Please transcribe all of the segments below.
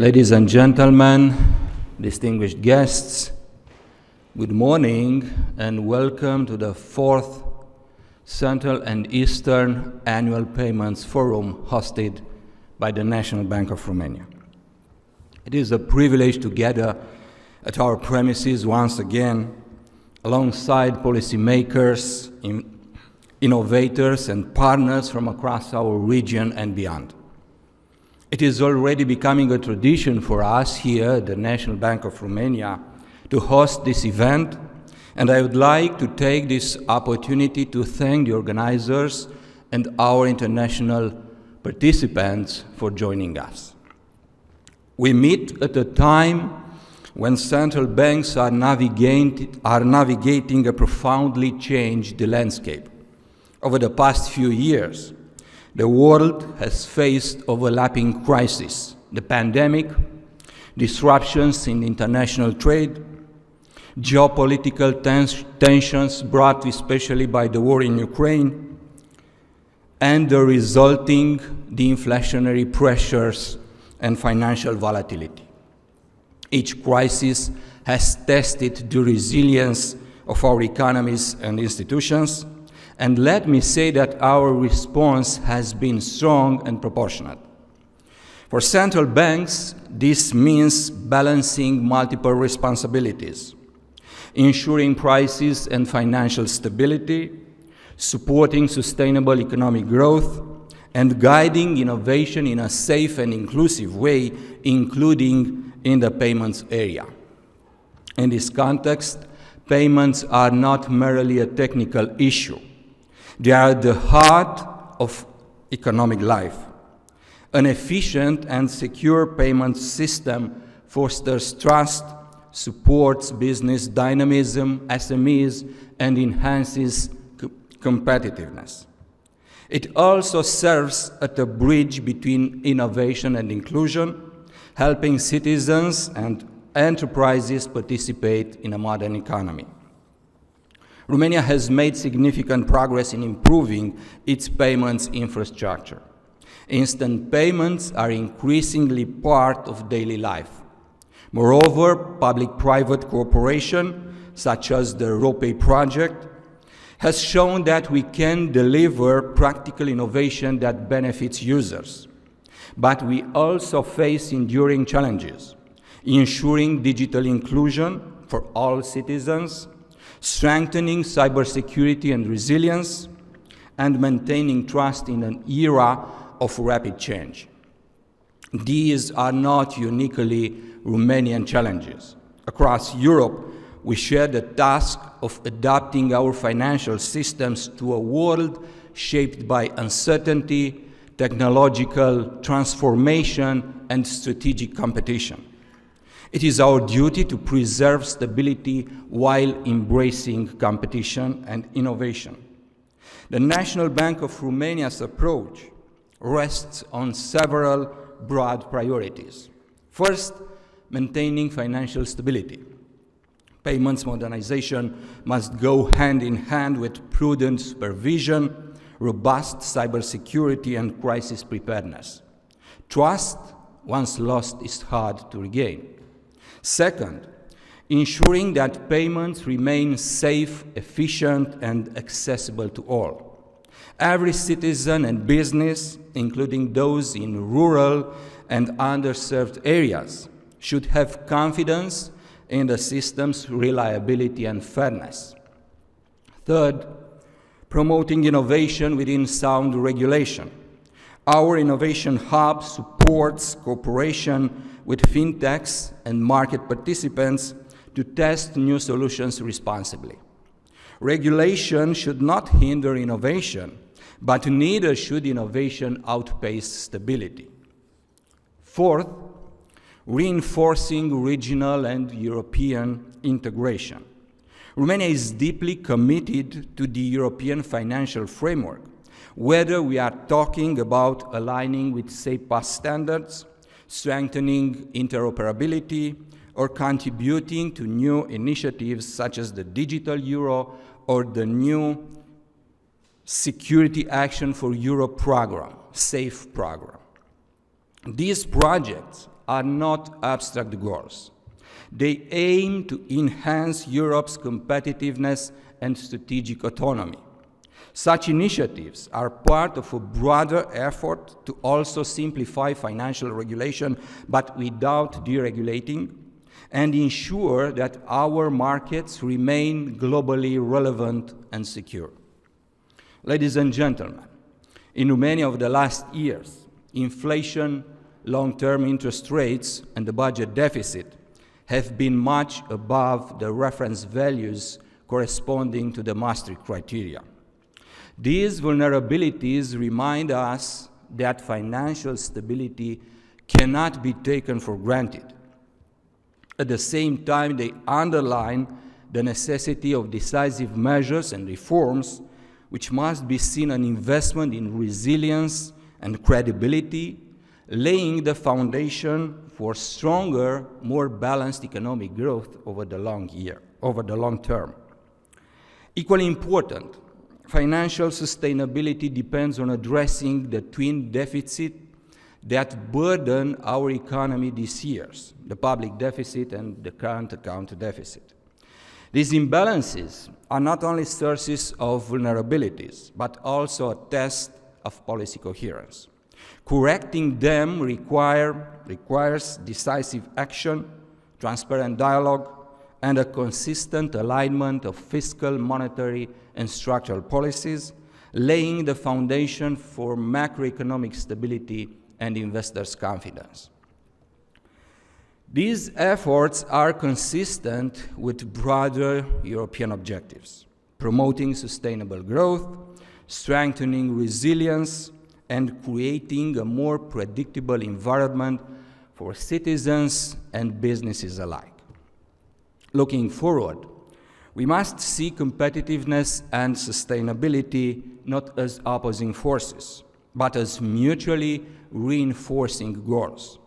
Ladies and gentlemen, distinguished guests, good morning and welcome to the 4th Central and Eastern Annual Payments Forum hosted by the National Bank of Romania. It is a privilege to gather at our premises once again alongside policymakers, innovators and partners from across our region and beyond. It is already becoming a tradition for us here at the National Bank of Romania to host this event, and I would like to take this opportunity to thank the organizers and our international participants for joining us. We meet at a time when central banks are navigating a profoundly changed landscape. Over the past few years, the world has faced overlapping crises: the pandemic, disruptions in international trade, geopolitical tensions brought especially by the war in Ukraine, and the resulting deflationary pressures and financial volatility. Each crisis has tested the resilience of our economies and institutions, and let me say that our response has been strong and proportionate. For central banks, this means balancing multiple responsibilities, ensuring prices and financial stability, supporting sustainable economic growth, and guiding innovation in a safe and inclusive way, including in the payments area. In this context, payments are not merely a technical issue. They are the heart of economic life. An efficient and secure payment system fosters trust, supports business dynamism, SMEs, and enhances competitiveness. It also serves as a bridge between innovation and inclusion, helping citizens and enterprises participate in a modern economy. Romania has made significant progress in improving its payments infrastructure. Instant payments are increasingly part of daily life. Moreover, public-private cooperation, such as the RoPay project, has shown that we can deliver practical innovation that benefits users. But we also face enduring challenges: ensuring digital inclusion for all citizens, strengthening cybersecurity and resilience, and maintaining trust in an era of rapid change. These are not uniquely Romanian challenges. Across Europe, we share the task of adapting our financial systems to a world shaped by uncertainty, technological transformation, and strategic competition. It is our duty to preserve stability while embracing competition and innovation. The National Bank of Romania's approach rests on several broad priorities. First, maintaining financial stability. Payments modernization must go hand in hand with prudent supervision, robust cybersecurity, and crisis preparedness. Trust, once lost, is hard to regain. Second, ensuring that payments remain safe, efficient, and accessible to all. Every citizen and business, including those in rural and underserved areas, should have confidence in the system's reliability and fairness. Third, promoting innovation within sound regulation. Our innovation hub supports cooperation with fintechs and market participants to test new solutions responsibly. Regulation should not hinder innovation, but neither should innovation outpace stability. Fourth, reinforcing regional and European integration. Romania is deeply committed to the European financial framework, whether we are talking about aligning with SEPA standards, strengthening interoperability, or contributing to new initiatives such as the digital euro or the new Security Action for Europe program, SAFE program. These projects are not abstract goals. They aim to enhance Europe's competitiveness and strategic autonomy. Such initiatives are part of a broader effort to also simplify financial regulation, but without deregulating, and ensure that our markets remain globally relevant and secure. Ladies and gentlemen, in Romania over the last years, inflation, long-term interest rates, and the budget deficit have been much above the reference values corresponding to the Maastricht criteria. These vulnerabilities remind us that financial stability cannot be taken for granted. At the same time, they underline the necessity of decisive measures and reforms, which must be seen as an investment in resilience and credibility, laying the foundation for stronger, more balanced economic growth over the long term. Equally important, financial sustainability depends on addressing the twin deficit that burden our economy these years, the public deficit and the current account deficit. These imbalances are not only sources of vulnerabilities, but also a test of policy coherence. Correcting them requires decisive action, transparent dialogue, and a consistent alignment of fiscal, monetary, and structural policies, laying the foundation for macroeconomic stability and investors' confidence. These efforts are consistent with broader European objectives, promoting sustainable growth, strengthening resilience, and creating a more predictable environment for citizens and businesses alike. Looking forward, we must see competitiveness and sustainability not as opposing forces, but as mutually reinforcing goals.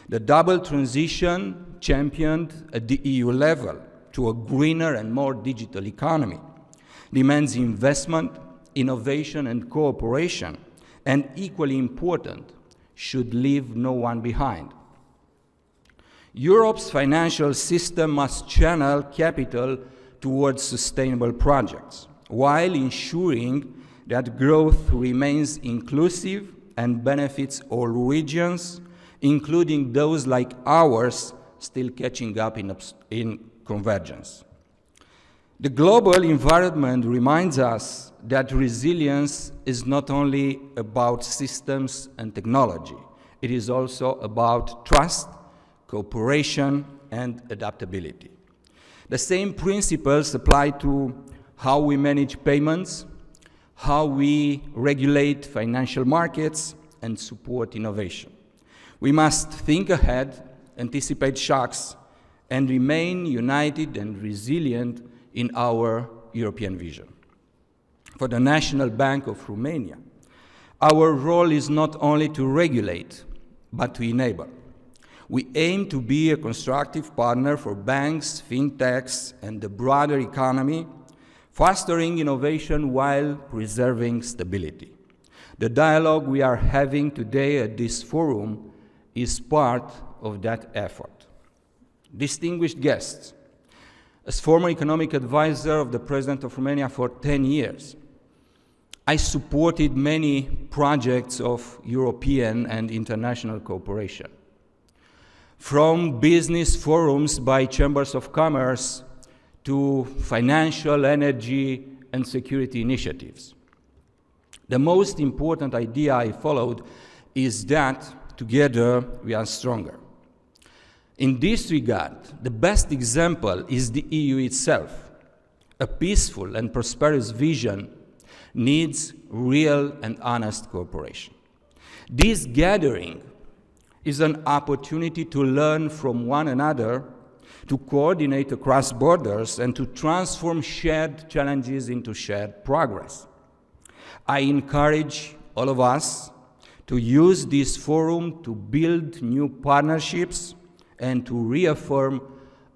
The double transition championed at the EU level to a greener and more digital economy demands investment, innovation, and cooperation, and equally important, should leave no one behind. Europe's financial system must channel capital towards sustainable projects, while ensuring that growth remains inclusive and benefits all regions, including those like ours still catching up in convergence. The global environment reminds us that resilience is not only about systems and technology, it is also about trust, cooperation, and adaptability. The same principles apply to how we manage payments, how we regulate financial markets, and support innovation. We must think ahead, anticipate shocks, and remain united and resilient in our European vision. For the National Bank of Romania, our role is not only to regulate, but to enable. We aim to be a constructive partner for banks, fintechs, and the broader economy, fostering innovation while preserving stability. The dialogue we are having today at this forum is part of that effort. Distinguished guests, as former economic advisor of the President of Romania for 10 years, I supported many projects of European and international cooperation. From business forums by chambers of commerce to financial, energy, and security initiatives. The most important idea I followed is that together we are stronger. In this regard, the best example is the EU itself. A peaceful and prosperous vision needs real and honest cooperation. This gathering is an opportunity to learn from one another, to coordinate across borders, and to transform shared challenges into shared progress. I encourage all of us to use this forum to build new partnerships and to reaffirm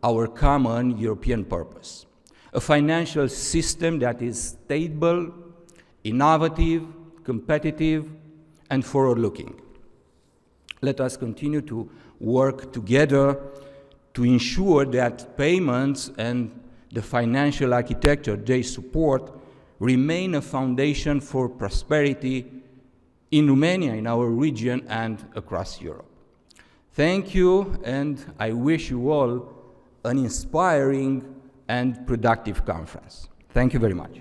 our common European purpose. A financial system that is stable, innovative, competitive, and forward-looking. Let us continue to work together to ensure that payments and the financial architecture they support remain a foundation for prosperity in Romania, in our region, and across Europe. Thank you, and I wish you all an inspiring and productive conference. Thank you very much.